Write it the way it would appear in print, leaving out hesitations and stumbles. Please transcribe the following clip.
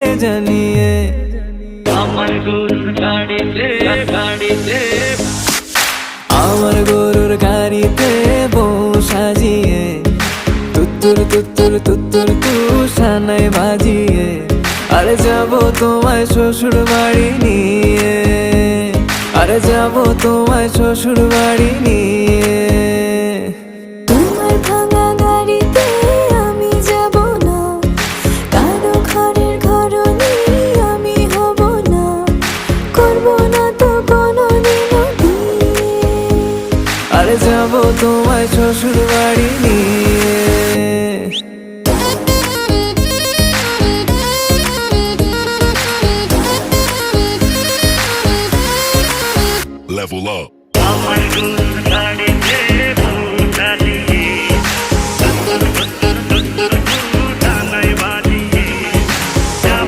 জানিয়ে আমার গরুর গাড়িতে আমার গরুর গাড়িতে বউ সাজিয়ে তুত্তুর তুত্তুর তুত্তুর তুষানায় বাজিয়ে আরে যাব তোমায় শ্বশুর বাড়ি নিয়ে, আরে যাব তোমায় শ্বশুর বাড়ি নিয়ে।